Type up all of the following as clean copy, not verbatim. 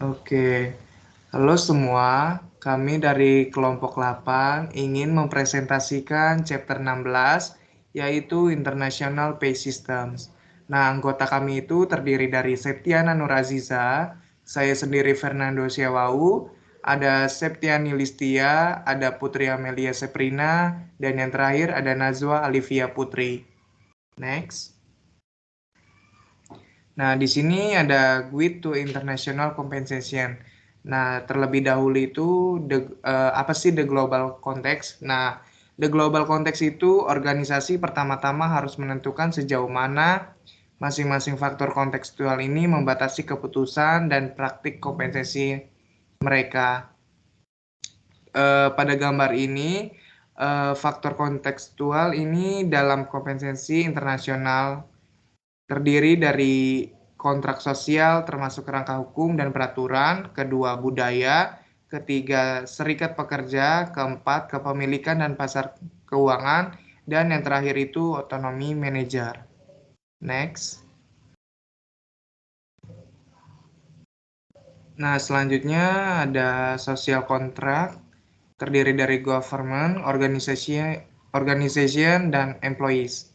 Oke, halo semua. Kami dari kelompok 8 ingin mempresentasikan chapter 16, yaitu International Pay Systems. Nah, anggota kami itu terdiri dari Septiana Nuraziza, saya sendiri Fernando Siawau, ada Septiani Listia, ada Putri Amelia Seprina, dan yang terakhir ada Nazwa Alivia Putri. Next. Nah, di sini ada Guide to International Compensation. Nah, terlebih dahulu itu apa sih the global context? Nah, the global context itu organisasi pertama-tama harus menentukan sejauh mana masing-masing faktor kontekstual ini membatasi keputusan dan praktik kompensasi mereka. Pada gambar ini, faktor kontekstual ini dalam kompensasi internasional terdiri dari kontrak sosial termasuk kerangka hukum dan peraturan, kedua budaya, ketiga serikat pekerja, keempat kepemilikan dan pasar keuangan, dan yang terakhir itu otonomi manajer. Next. Nah, selanjutnya ada social contract, terdiri dari government, organization, dan employees.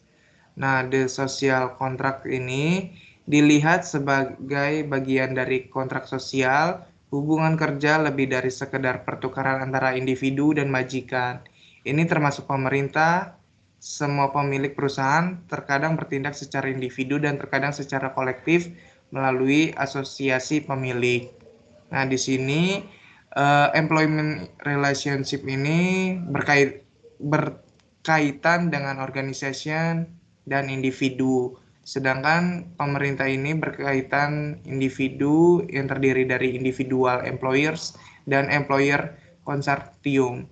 Nah, the social contract ini dilihat sebagai bagian dari kontrak sosial, hubungan kerja lebih dari sekedar pertukaran antara individu dan majikan. Ini termasuk pemerintah, semua pemilik perusahaan terkadang bertindak secara individu dan terkadang secara kolektif melalui asosiasi pemilik. Nah, di sini employment relationship ini berkaitan dengan organization dan individu. Sedangkan pemerintah ini berkaitan individu yang terdiri dari individual employers dan employer consortium.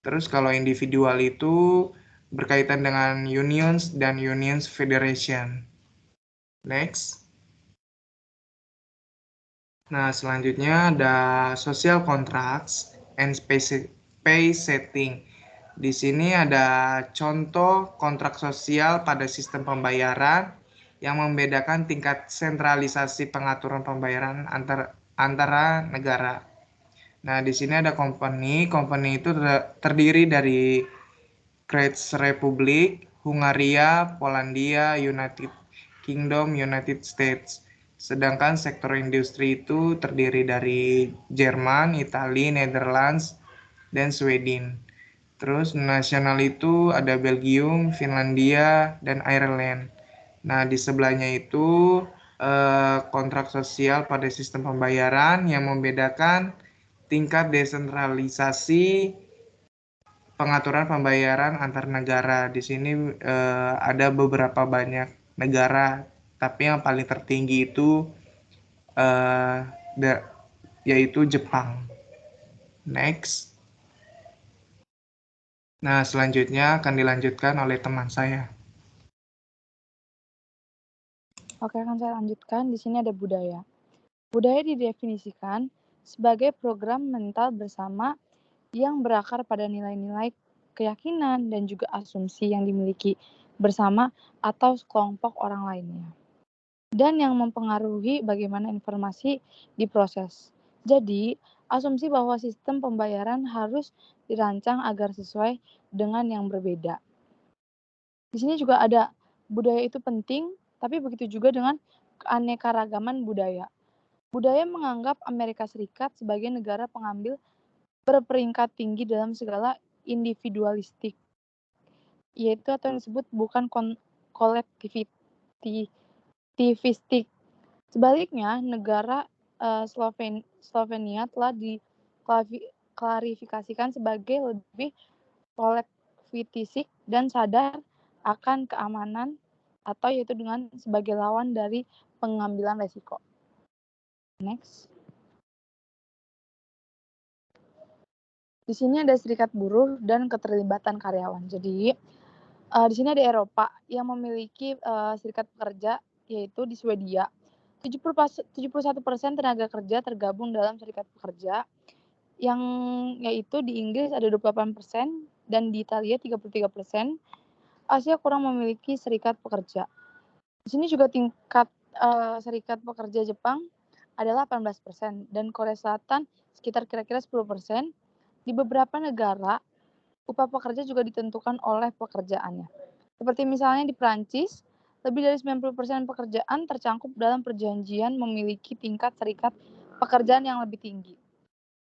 Terus kalau individual itu berkaitan dengan unions dan unions federation. Next. Nah, selanjutnya ada social contracts and pay setting. Di sini ada contoh kontrak sosial pada sistem pembayaran yang membedakan tingkat sentralisasi pengaturan pembayaran antara negara. Nah, di sini ada company. Company itu terdiri dari Czech Republic, Hungaria, Polandia, United Kingdom, United States. Sedangkan sektor industri itu terdiri dari Jerman, Italia, Netherlands, dan Sweden. Terus nasional itu ada Belgium, Finlandia, dan Ireland. Nah, di sebelahnya itu kontrak sosial pada sistem pembayaran yang membedakan tingkat desentralisasi pengaturan pembayaran antar negara. Di sini ada beberapa banyak negara, tapi yang paling tertinggi itu uh, yaitu Jepang. Next. Nah, selanjutnya akan dilanjutkan oleh teman saya. Oke, akan saya lanjutkan. Di sini ada budaya. Budaya didefinisikan sebagai program mental bersama yang berakar pada nilai-nilai keyakinan dan juga asumsi yang dimiliki bersama atau sekelompok orang lainnya, dan yang mempengaruhi bagaimana informasi diproses. Jadi, asumsi bahwa sistem pembayaran harus dirancang agar sesuai dengan yang berbeda. Di sini juga ada budaya itu penting, tapi begitu juga dengan keanekaragaman budaya. Budaya menganggap Amerika Serikat sebagai negara pengambil berperingkat tinggi dalam segala individualistik, yaitu atau yang disebut bukan kolektivistik. Sebaliknya, negara Slovenia telah diklarifikasikan sebagai lebih kolektivistik dan sadar akan keamanan, atau yaitu dengan sebagai lawan dari pengambilan resiko. Next. Di sini ada serikat buruh dan keterlibatan karyawan. Jadi di sini ada Eropa yang memiliki serikat pekerja, yaitu di Swedia 71% tenaga kerja tergabung dalam serikat pekerja, yang yaitu di Inggris ada 28% dan di Italia 33%. Asia kurang memiliki serikat pekerja. Di sini juga tingkat serikat pekerja Jepang adalah 18% dan Korea Selatan sekitar kira-kira 10%. Di beberapa negara, upah pekerja juga ditentukan oleh pekerjaannya. Seperti misalnya di Prancis, lebih dari 90% pekerjaan tercangkup dalam perjanjian memiliki tingkat serikat pekerjaan yang lebih tinggi.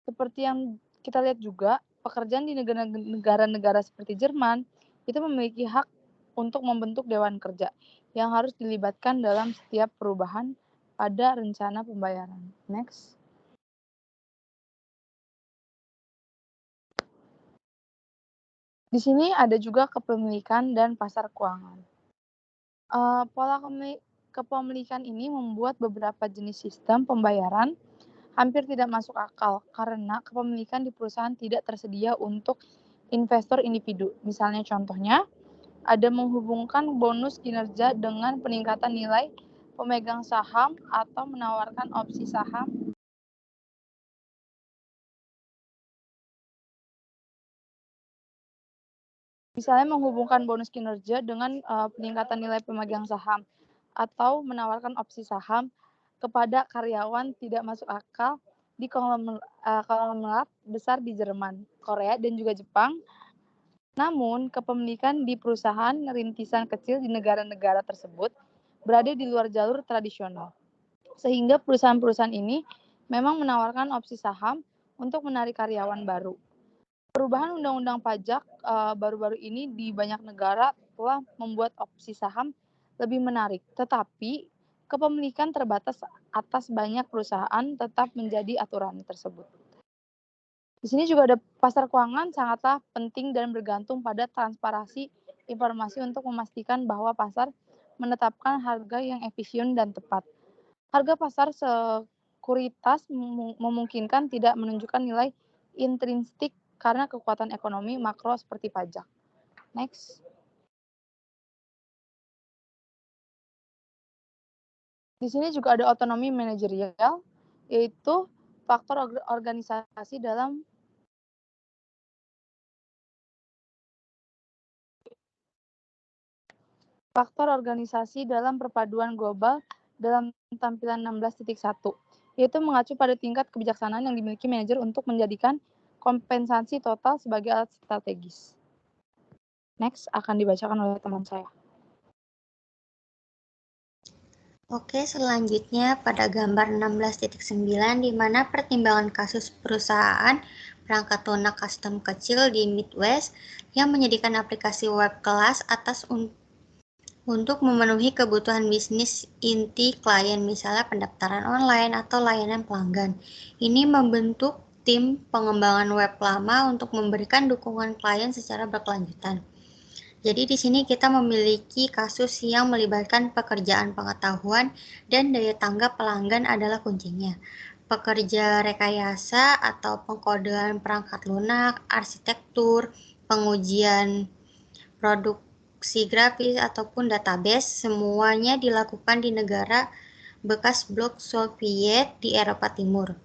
Seperti yang kita lihat juga, pekerjaan di negara-negara seperti Jerman itu memiliki hak untuk membentuk dewan kerja yang harus dilibatkan dalam setiap perubahan pada rencana pembayaran. Next. Di sini ada juga kepemilikan dan pasar keuangan. Pola kepemilikan ini membuat beberapa jenis sistem pembayaran hampir tidak masuk akal karena kepemilikan di perusahaan tidak tersedia untuk investor individu. Misalnya contohnya, ada menghubungkan bonus kinerja dengan peningkatan nilai pemegang saham atau menawarkan opsi saham. Misalnya menghubungkan bonus kinerja dengan peningkatan nilai pemegang saham atau menawarkan opsi saham kepada karyawan tidak masuk akal di konglomerat besar di Jerman, Korea, dan juga Jepang. Namun, kepemilikan di perusahaan rintisan kecil di negara-negara tersebut berada di luar jalur tradisional. Sehingga perusahaan-perusahaan ini memang menawarkan opsi saham untuk menarik karyawan baru. Perubahan undang-undang pajak baru-baru ini di banyak negara telah membuat opsi saham lebih menarik, tetapi kepemilikan terbatas atas banyak perusahaan tetap menjadi aturan tersebut. Di sini juga ada pasar keuangan sangatlah penting dan bergantung pada transparansi informasi untuk memastikan bahwa pasar menetapkan harga yang efisien dan tepat. Harga pasar sekuritas memungkinkan tidak menunjukkan nilai intrinsik karena kekuatan ekonomi makro seperti pajak. Next. Di sini juga ada otonomi manajerial, yaitu faktor organisasi dalam perpaduan global dalam tampilan 16.1, yaitu mengacu pada tingkat kebijaksanaan yang dimiliki manajer untuk menjadikan kompensasi total sebagai alat strategis. Next akan dibacakan oleh teman saya. Oke, selanjutnya pada gambar 16.9 di mana pertimbangan kasus perusahaan perangkat lunak custom kecil di Midwest yang menyediakan aplikasi web kelas atas untuk memenuhi kebutuhan bisnis inti klien, misalnya pendaftaran online atau layanan pelanggan. Ini membentuk tim pengembangan web lama untuk memberikan dukungan klien secara berkelanjutan. Jadi di sini kita memiliki kasus yang melibatkan pekerjaan pengetahuan dan daya tanggap pelanggan adalah kuncinya. Pekerja rekayasa atau pengkodean perangkat lunak, arsitektur, pengujian produksi grafis ataupun database, semuanya dilakukan di negara bekas blok Soviet di Eropa Timur.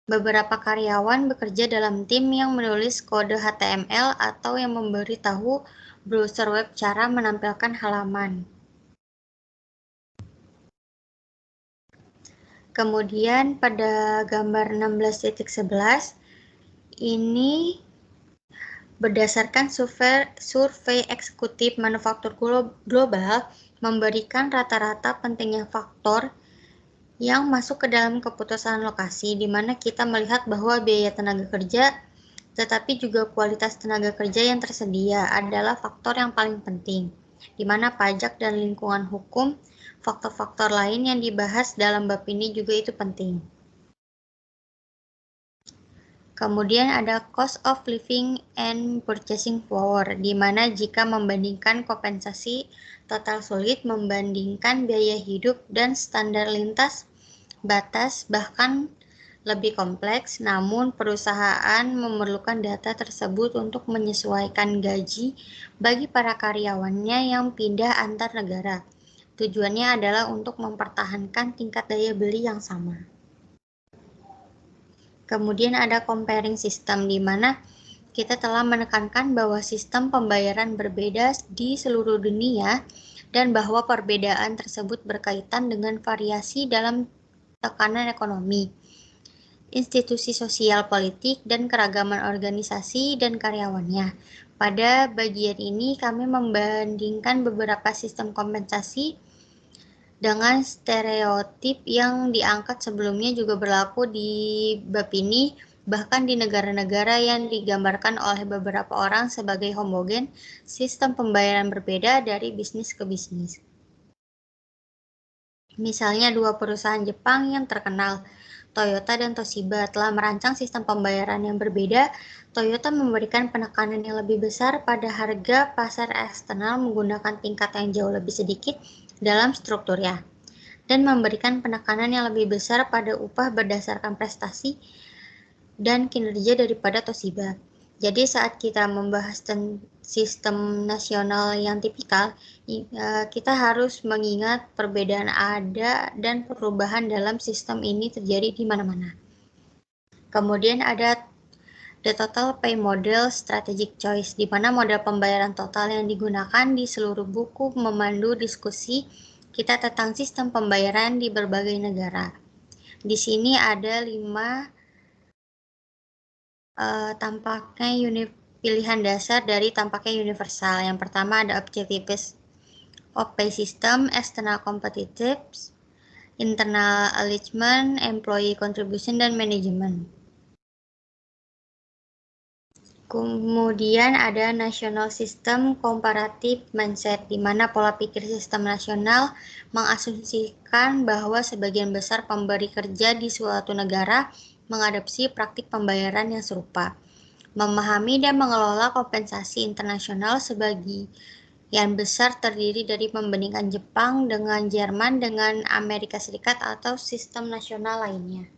Beberapa karyawan bekerja dalam tim yang menulis kode HTML atau yang memberitahu browser web cara menampilkan halaman. Kemudian pada gambar 16.11 ini berdasarkan survei eksekutif manufaktur global memberikan rata-rata pentingnya faktor yang masuk ke dalam keputusan lokasi, di mana kita melihat bahwa biaya tenaga kerja tetapi juga kualitas tenaga kerja yang tersedia adalah faktor yang paling penting, di mana pajak dan lingkungan hukum, faktor-faktor lain yang dibahas dalam bab ini juga itu penting. Kemudian ada cost of living and purchasing power, di mana jika membandingkan kompensasi total sulit membandingkan biaya hidup dan standar lintas batas bahkan lebih kompleks, namun perusahaan memerlukan data tersebut untuk menyesuaikan gaji bagi para karyawannya yang pindah antar negara. Tujuannya adalah untuk mempertahankan tingkat daya beli yang sama. Kemudian ada comparing system, di mana kita telah menekankan bahwa sistem pembayaran berbeda di seluruh dunia dan bahwa perbedaan tersebut berkaitan dengan variasi dalam tekanan ekonomi, institusi sosial politik, dan keragaman organisasi dan karyawannya. Pada bagian ini kami membandingkan beberapa sistem kompensasi dengan stereotip yang diangkat sebelumnya juga berlaku di bab ini, bahkan di negara-negara yang digambarkan oleh beberapa orang sebagai homogen, sistem pembayaran berbeda dari bisnis ke bisnis. Misalnya dua perusahaan Jepang yang terkenal, Toyota dan Toshiba, telah merancang sistem pembayaran yang berbeda. Toyota memberikan penekanan yang lebih besar pada harga pasar eksternal menggunakan tingkat yang jauh lebih sedikit dalam strukturnya, dan memberikan penekanan yang lebih besar pada upah berdasarkan prestasi dan kinerja daripada Toshiba. Jadi saat kita membahas sistem nasional yang tipikal, kita harus mengingat perbedaan ada dan perubahan dalam sistem ini terjadi di mana-mana. Kemudian ada the total pay model strategic choice, di mana model pembayaran total yang digunakan di seluruh buku memandu diskusi kita tentang sistem pembayaran di berbagai negara. Di sini ada 5 tampaknya pilihan dasar dari tampaknya universal. Yang pertama ada objectives of pay system, external competitives, internal alignment, employee contribution, dan management. Kemudian ada national system comparative mindset, di mana pola pikir sistem nasional mengasumsikan bahwa sebagian besar pemberi kerja di suatu negara mengadopsi praktik pembayaran yang serupa. Memahami dan mengelola kompensasi internasional sebagian besar terdiri dari membandingkan Jepang dengan Jerman dengan Amerika Serikat atau sistem nasional lainnya.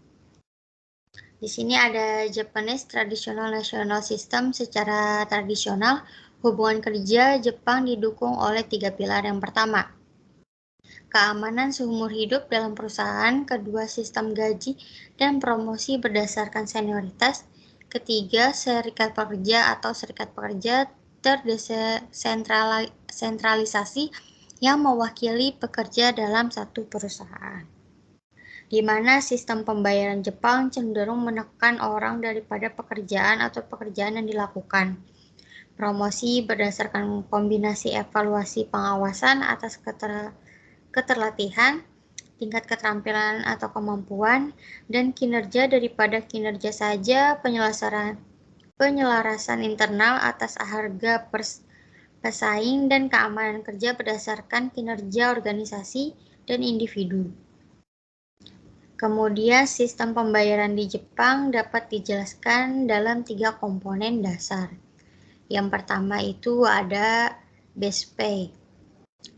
Di sini ada Japanese Traditional National System. Secara tradisional, hubungan kerja Jepang didukung oleh 3 pilar. Yang pertama, keamanan seumur hidup dalam perusahaan. Kedua, sistem gaji dan promosi berdasarkan senioritas. Ketiga, serikat pekerja atau serikat pekerja terdesentralisasi yang mewakili pekerja dalam satu perusahaan, di mana sistem pembayaran Jepang cenderung menekan orang daripada pekerjaan atau pekerjaan yang dilakukan. Promosi berdasarkan kombinasi evaluasi pengawasan atas keterlatihan, tingkat keterampilan atau kemampuan, dan kinerja daripada kinerja saja. Penyelarasan internal atas harga pesaing, dan keamanan kerja berdasarkan kinerja organisasi dan individu. Kemudian sistem pembayaran di Jepang dapat dijelaskan dalam 3 komponen dasar. Yang pertama itu ada base pay.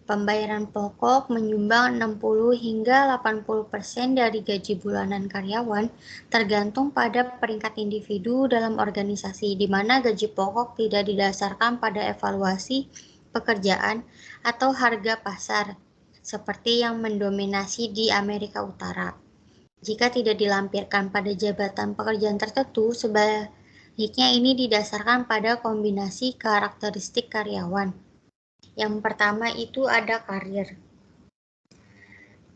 Pembayaran pokok menyumbang 60 hingga 80% dari gaji bulanan karyawan, tergantung pada peringkat individu dalam organisasi, di mana gaji pokok tidak didasarkan pada evaluasi pekerjaan atau harga pasar, seperti yang mendominasi di Amerika Utara. Jika tidak dilampirkan pada jabatan pekerjaan tertentu, sebaliknya ini didasarkan pada kombinasi karakteristik karyawan. Yang pertama itu ada karir,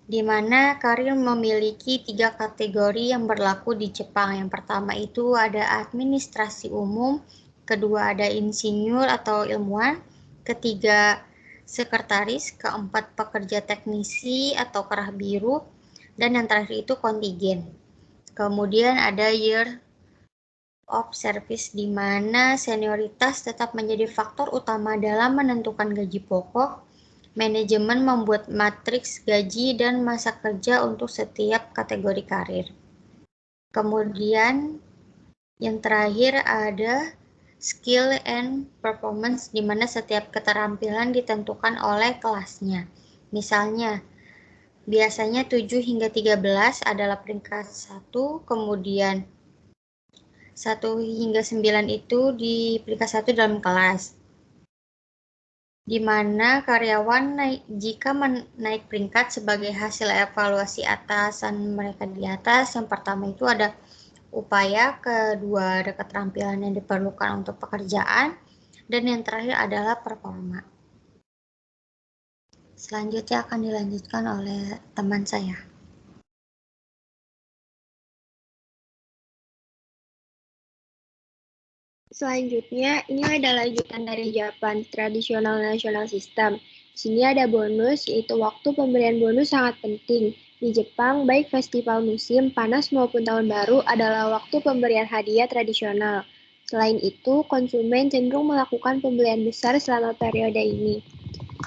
di mana karir memiliki 3 kategori yang berlaku di Jepang. Yang pertama itu ada administrasi umum, kedua ada insinyur atau ilmuwan, ketiga sekretaris, keempat pekerja teknisi atau kerah biru, dan yang terakhir itu kontingen. Kemudian ada year of service, di mana senioritas tetap menjadi faktor utama dalam menentukan gaji pokok. Manajemen membuat matriks gaji dan masa kerja untuk setiap kategori karir. Kemudian yang terakhir ada skill and performance, di mana setiap keterampilan ditentukan oleh kelasnya. Misalnya, biasanya 7 hingga 13 adalah peringkat 1, kemudian 1 hingga 9 itu di peringkat 1 dalam kelas, di mana karyawan jika naik peringkat sebagai hasil evaluasi atasan mereka di atas. Yang pertama itu ada upaya, kedua ada keterampilan yang diperlukan untuk pekerjaan, dan yang terakhir adalah performa. Selanjutnya akan dilanjutkan oleh teman saya. Selanjutnya, ini adalah lanjutan dari Japan Traditional National System. Di sini ada bonus, yaitu waktu pemberian bonus sangat penting. Di Jepang, baik festival musim, panas maupun tahun baru adalah waktu pemberian hadiah tradisional. Selain itu, konsumen cenderung melakukan pembelian besar selama periode ini.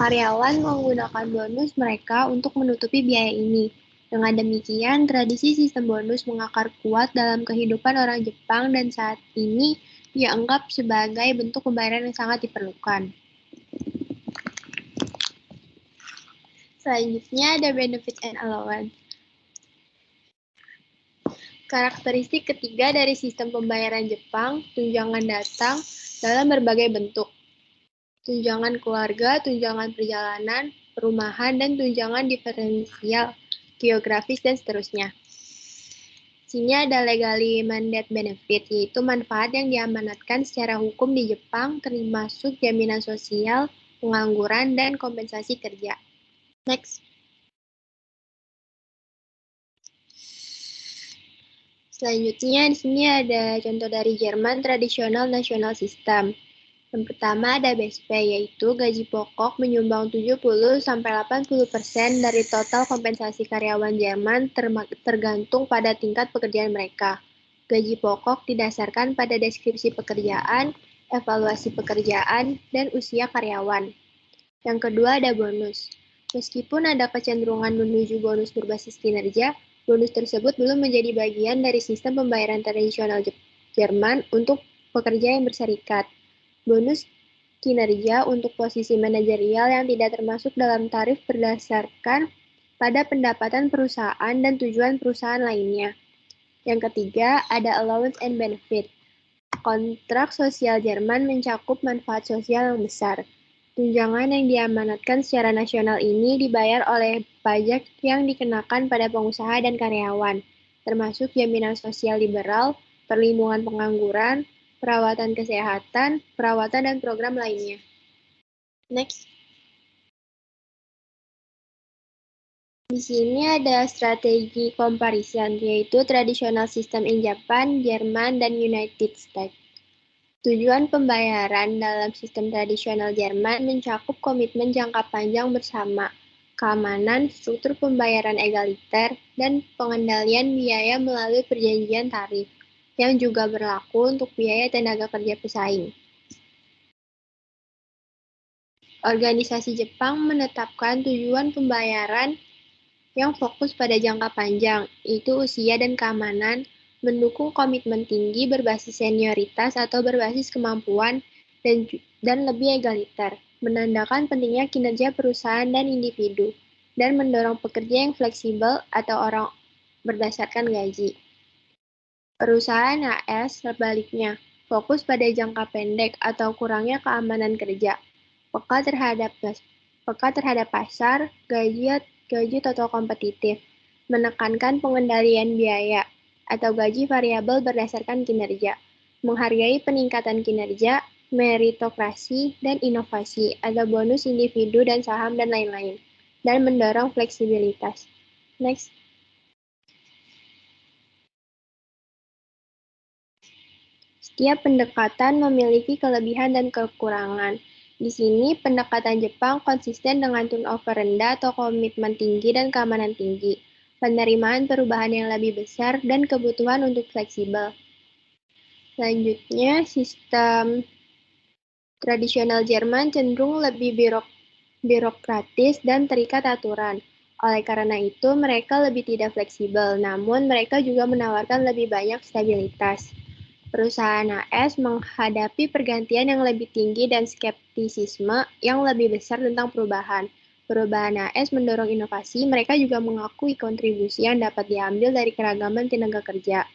Karyawan menggunakan bonus mereka untuk menutupi biaya ini. Dengan demikian, tradisi sistem bonus mengakar kuat dalam kehidupan orang Jepang dan saat ini dianggap sebagai bentuk pembayaran yang sangat diperlukan. Selanjutnya ada benefit and allowance. Karakteristik ketiga dari sistem pembayaran Jepang, tunjangan datang dalam berbagai bentuk. Tunjangan keluarga, tunjangan perjalanan, perumahan, dan tunjangan diferensial, geografis, dan seterusnya. Sini ada legally mandate benefit, yaitu manfaat yang diamanatkan secara hukum di Jepang, termasuk jaminan sosial, pengangguran, dan kompensasi kerja. Next. Selanjutnya, di sini ada contoh dari Jerman Traditional National System. Yang pertama ada base pay, yaitu gaji pokok menyumbang 70-80% dari total kompensasi karyawan Jerman tergantung pada tingkat pekerjaan mereka. Gaji pokok didasarkan pada deskripsi pekerjaan, evaluasi pekerjaan, dan usia karyawan. Yang kedua ada bonus. Meskipun ada kecenderungan menuju bonus berbasis kinerja, bonus tersebut belum menjadi bagian dari sistem pembayaran tradisional Jerman untuk pekerja yang berserikat. Bonus kinerja untuk posisi manajerial yang tidak termasuk dalam tarif berdasarkan pada pendapatan perusahaan dan tujuan perusahaan lainnya. Yang ketiga, ada allowance and benefit. Kontrak sosial Jerman mencakup manfaat sosial yang besar. Tunjangan yang diamanatkan secara nasional ini dibayar oleh pajak yang dikenakan pada pengusaha dan karyawan, termasuk jaminan sosial liberal, perlindungan pengangguran, perawatan kesehatan, perawatan, dan program lainnya. Next. Di sini ada strategi comparison, yaitu traditional system in Japan, Jerman, dan United States. Tujuan pembayaran dalam sistem tradisional Jerman mencakup komitmen jangka panjang bersama, keamanan, struktur pembayaran egaliter, dan pengendalian biaya melalui perjanjian tarif, yang juga berlaku untuk biaya tenaga kerja pesaing. Organisasi Jepang menetapkan tujuan pembayaran yang fokus pada jangka panjang, yaitu usia dan keamanan, mendukung komitmen tinggi berbasis senioritas atau berbasis kemampuan, dan lebih egaliter, menandakan pentingnya kinerja perusahaan dan individu, dan mendorong pekerja yang fleksibel atau orang berdasarkan gaji. Perusahaan AS sebaliknya, fokus pada jangka pendek atau kurangnya keamanan kerja, peka terhadap pasar, gaji total kompetitif, menekankan pengendalian biaya, atau gaji variabel berdasarkan kinerja, menghargai peningkatan kinerja, meritokrasi, dan inovasi, atau bonus individu dan saham dan lain-lain, dan mendorong fleksibilitas. Next. Setiap pendekatan memiliki kelebihan dan kekurangan. Di sini, pendekatan Jepang konsisten dengan turnover rendah atau komitmen tinggi dan keamanan tinggi, penerimaan perubahan yang lebih besar, dan kebutuhan untuk fleksibel. Selanjutnya, sistem tradisional Jerman cenderung lebih birokratis dan terikat aturan. Oleh karena itu, mereka lebih tidak fleksibel, namun mereka juga menawarkan lebih banyak stabilitas. Perusahaan AS menghadapi pergantian yang lebih tinggi dan skeptisisme yang lebih besar tentang perubahan. Perubahan AS mendorong inovasi, mereka juga mengakui kontribusi yang dapat diambil dari keragaman tenaga kerja.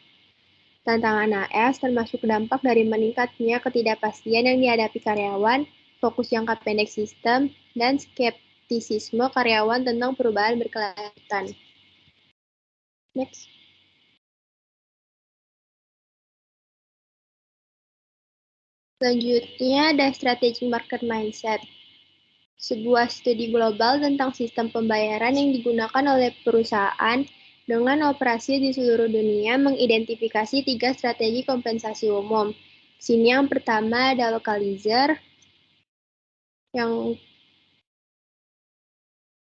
Tantangan AS termasuk dampak dari meningkatnya ketidakpastian yang dihadapi karyawan, fokus jangka pendek sistem, dan skeptisisme karyawan tentang perubahan berkelanjutan. Next. Selanjutnya ada strategi market mindset. Sebuah studi global tentang sistem pembayaran yang digunakan oleh perusahaan dengan operasi di seluruh dunia mengidentifikasi 3 strategi kompensasi umum, Sini yang pertama ada localizer. Yang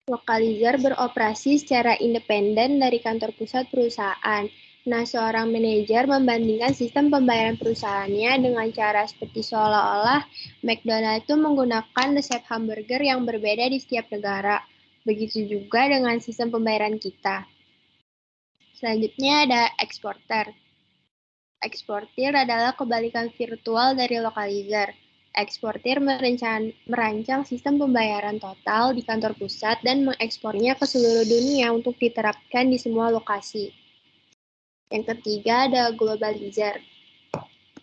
lokalizer beroperasi secara independen dari kantor pusat perusahaan. Nah, seorang manajer membandingkan sistem pembayaran perusahaannya dengan cara seperti seolah-olah McDonald itu menggunakan resep hamburger yang berbeda di setiap negara. Begitu juga dengan sistem pembayaran kita. Selanjutnya ada eksporter. Eksportir adalah kebalikan virtual dari lokalizer. Eksportir merancang sistem pembayaran total di kantor pusat dan mengekspornya ke seluruh dunia untuk diterapkan di semua lokasi. Yang ketiga ada globalizer.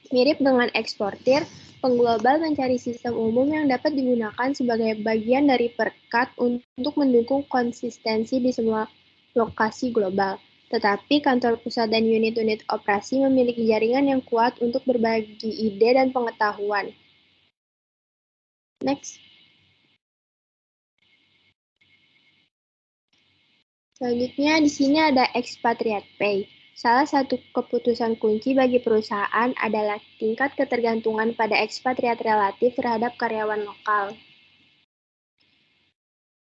Mirip dengan eksportir, pengglobal mencari sistem umum yang dapat digunakan sebagai bagian dari perkat untuk mendukung konsistensi di semua lokasi global. Tetapi kantor pusat dan unit-unit operasi memiliki jaringan yang kuat untuk berbagi ide dan pengetahuan. Next. Selanjutnya di sini ada expatriate pay. Salah satu keputusan kunci bagi perusahaan adalah tingkat ketergantungan pada ekspatriat relatif terhadap karyawan lokal.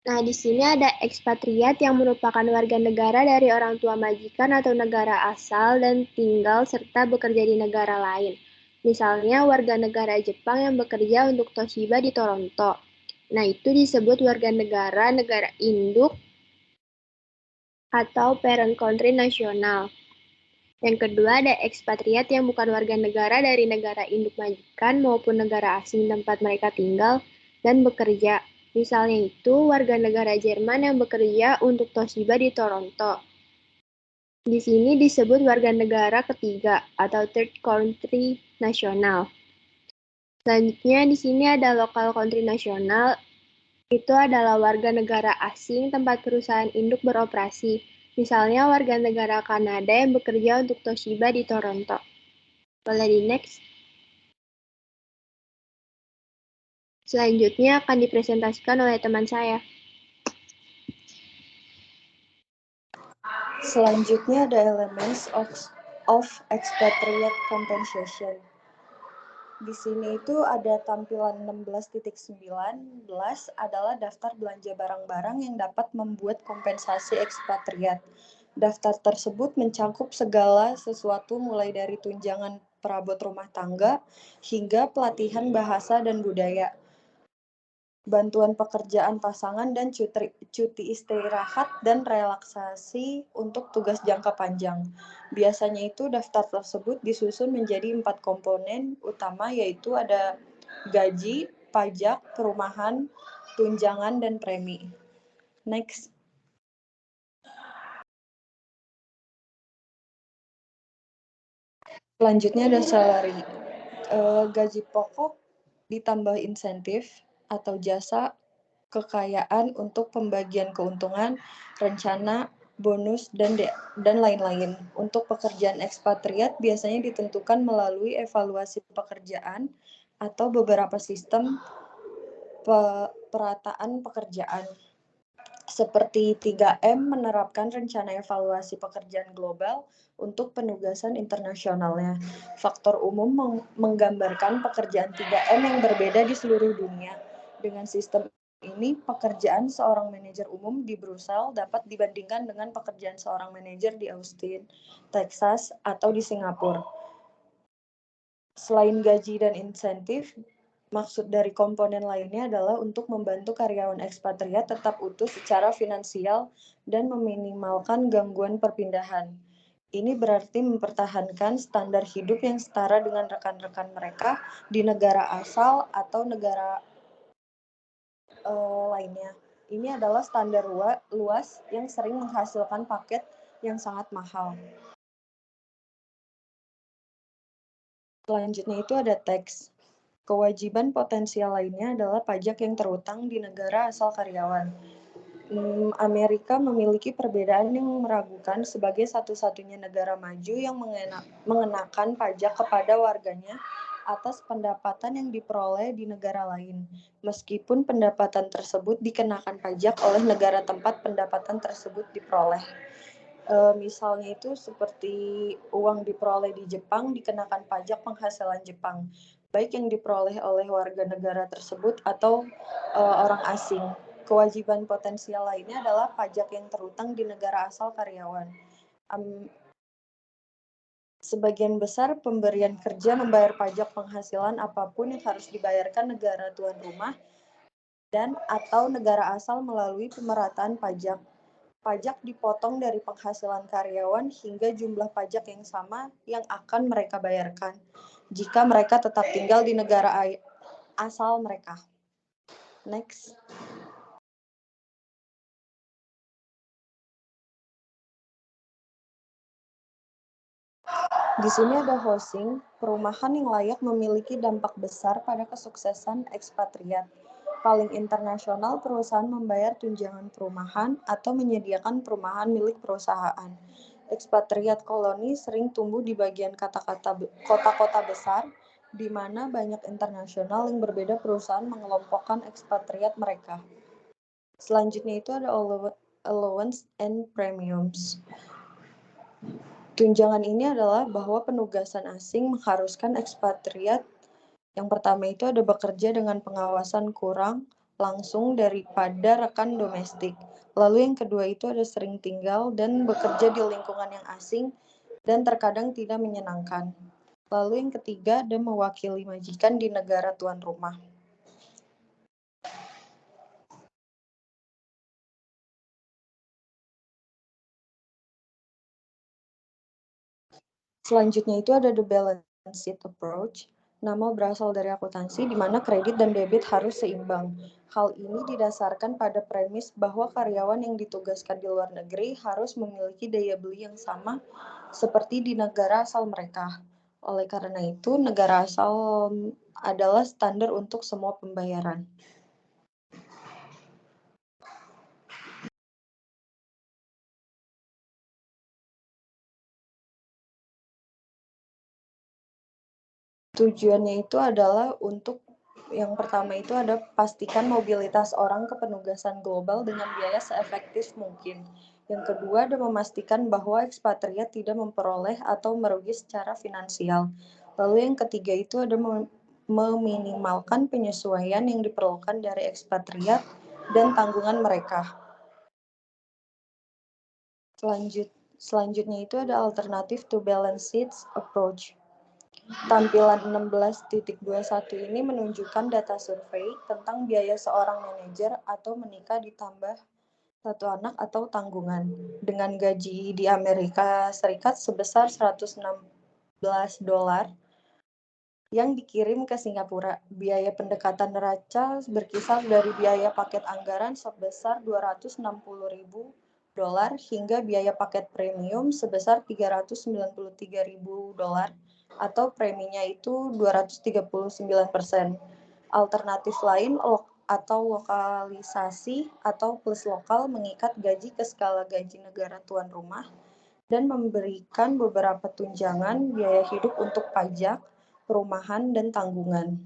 Nah, di sini ada ekspatriat yang merupakan warga negara dari orang tua majikan atau negara asal dan tinggal serta bekerja di negara lain. Misalnya warga negara Jepang yang bekerja untuk Toshiba di Toronto. Nah, itu disebut warga negara induk atau parent country nasional. Yang kedua ada ekspatriat yang bukan warga negara dari negara induk majikan maupun negara asing tempat mereka tinggal dan bekerja. Misalnya itu warga negara Jerman yang bekerja untuk Toshiba di Toronto. Di sini disebut warga negara ketiga atau third country nasional. Selanjutnya di sini ada local country nasional. Itu adalah warga negara asing tempat perusahaan induk beroperasi. Misalnya warga negara Kanada yang bekerja untuk Toshiba di Toronto. Boleh di next. Selanjutnya akan dipresentasikan oleh teman saya. Selanjutnya ada elements of expatriate compensation. Di sini itu ada tampilan 16.19 adalah daftar belanja barang-barang yang dapat membuat kompensasi ekspatriat. Daftar tersebut mencakup segala sesuatu mulai dari tunjangan perabot rumah tangga hingga pelatihan bahasa dan budaya, bantuan pekerjaan pasangan dan cuti istirahat dan relaksasi untuk tugas jangka panjang. Biasanya itu daftar tersebut disusun menjadi 4 komponen utama yaitu ada gaji, pajak, perumahan, tunjangan, dan premi. Next. Selanjutnya ada salary. Gaji pokok ditambah insentif atau jasa kekayaan untuk pembagian keuntungan, rencana, bonus, dan lain-lain. Untuk pekerjaan ekspatriat biasanya ditentukan melalui evaluasi pekerjaan atau beberapa sistem perataan pekerjaan. Seperti 3M menerapkan rencana evaluasi pekerjaan global untuk penugasan internasionalnya. Faktor umum menggambarkan pekerjaan 3M yang berbeda di seluruh dunia. Dengan sistem ini, pekerjaan seorang manajer umum di Brussels dapat dibandingkan dengan pekerjaan seorang manajer di Austin, Texas, atau di Singapura. Selain gaji dan insentif, maksud dari komponen lainnya adalah untuk membantu karyawan ekspatriat tetap utuh secara finansial dan meminimalkan gangguan perpindahan. Ini berarti mempertahankan standar hidup yang setara dengan rekan-rekan mereka di negara asal atau negara lainnya. Ini adalah standar luas yang sering menghasilkan paket yang sangat mahal. Selanjutnya itu ada tax. Kewajiban potensial lainnya adalah pajak yang terutang di negara asal karyawan. Amerika memiliki perbedaan yang meragukan sebagai satu-satunya negara maju yang mengenakan pajak kepada warganya atas pendapatan yang diperoleh di negara lain, meskipun pendapatan tersebut dikenakan pajak oleh negara tempat pendapatan tersebut diperoleh. Misalnya itu seperti uang diperoleh di Jepang dikenakan pajak penghasilan Jepang, baik yang diperoleh oleh warga negara tersebut atau orang asing. Kewajiban potensial lainnya adalah pajak yang terutang di negara asal karyawan. Sebagian besar pemberian kerja membayar pajak penghasilan apapun yang harus dibayarkan negara tuan rumah dan atau negara asal melalui pemerataan pajak. Pajak dipotong dari penghasilan karyawan hingga jumlah pajak yang sama yang akan mereka bayarkan jika mereka tetap tinggal di negara asal mereka. Next. Di sini ada housing, perumahan yang layak memiliki dampak besar pada kesuksesan ekspatriat. Paling internasional, perusahaan membayar tunjangan perumahan atau menyediakan perumahan milik perusahaan. Ekspatriat koloni sering tumbuh di bagian kota-kota besar, di mana banyak internasional yang berbeda perusahaan mengelompokkan ekspatriat mereka. Selanjutnya itu ada allowance and premiums. Tunjangan ini adalah bahwa penugasan asing mengharuskan ekspatriat. Yang pertama itu ada bekerja dengan pengawasan kurang langsung daripada rekan domestik. Lalu yang kedua itu ada sering tinggal dan bekerja di lingkungan yang asing dan terkadang tidak menyenangkan. Lalu yang ketiga ada mewakili majikan di negara tuan rumah. Selanjutnya itu ada the balance sheet approach. Nama berasal dari akuntansi di mana kredit dan debit harus seimbang. Hal ini didasarkan pada premis bahwa karyawan yang ditugaskan di luar negeri harus memiliki daya beli yang sama seperti di negara asal mereka. Oleh karena itu, negara asal adalah standar untuk semua pembayaran. Tujuannya itu adalah untuk yang pertama itu ada pastikan mobilitas orang ke penugasan global dengan biaya seefektif mungkin. Yang kedua ada memastikan bahwa ekspatriat tidak memperoleh atau merugi secara finansial. Lalu yang ketiga itu ada meminimalkan penyesuaian yang diperlukan dari ekspatriat dan tanggungan mereka. Selanjutnya itu ada alternative to balance sheets approach. Tampilan 16.21 ini menunjukkan data survei tentang biaya seorang manajer atau menikah ditambah satu anak atau tanggungan dengan gaji di Amerika Serikat sebesar $116 yang dikirim ke Singapura. Biaya pendekatan neraca berkisar dari biaya paket anggaran sebesar $260.000 hingga biaya paket premium sebesar $393.000 atau preminya itu 239%. Alternatif lain atau lokalisasi atau plus lokal mengikat gaji ke skala gaji negara tuan rumah dan memberikan beberapa tunjangan biaya hidup untuk pajak, perumahan, dan tanggungan.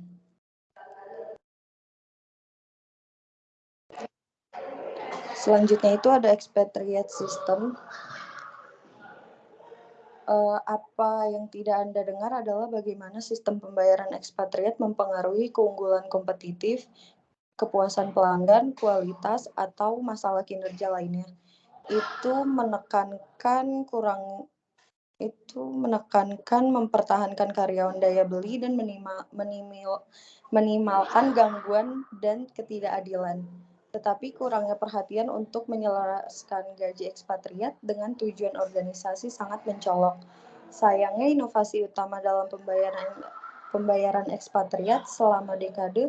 Selanjutnya itu ada expatriate system. Apa yang tidak Anda dengar adalah bagaimana sistem pembayaran ekspatriat mempengaruhi keunggulan kompetitif, kepuasan pelanggan, kualitas, atau masalah kinerja lainnya. Itu menekankan mempertahankan karyawan daya beli dan minimalkan gangguan dan ketidakadilan. Tetapi kurangnya perhatian untuk menyelaraskan gaji ekspatriat dengan tujuan organisasi sangat mencolok. Sayangnya inovasi utama dalam pembayaran ekspatriat selama dekade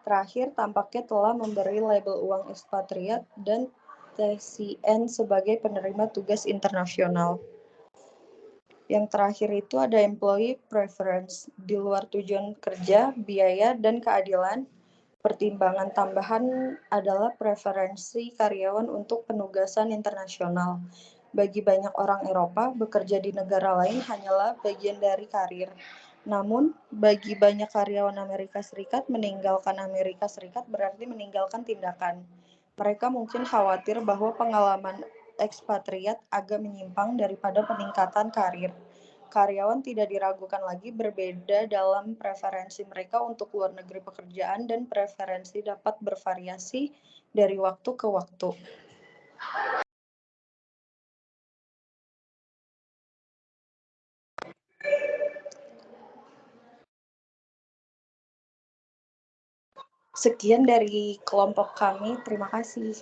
terakhir tampaknya telah memberi label uang ekspatriat dan TCN sebagai penerima tugas internasional. Yang terakhir itu ada employee preference. Di luar tujuan kerja, biaya, dan keadilan, pertimbangan tambahan adalah preferensi karyawan untuk penugasan internasional. Bagi banyak orang Eropa, bekerja di negara lain hanyalah bagian dari karir. Namun, bagi banyak karyawan Amerika Serikat, meninggalkan Amerika Serikat berarti meninggalkan tindakan. Mereka mungkin khawatir bahwa pengalaman ekspatriat agak menyimpang daripada peningkatan karir. Karyawan tidak diragukan lagi berbeda dalam preferensi mereka untuk luar negeri pekerjaan dan preferensi dapat bervariasi dari waktu ke waktu. Sekian dari kelompok kami, terima kasih.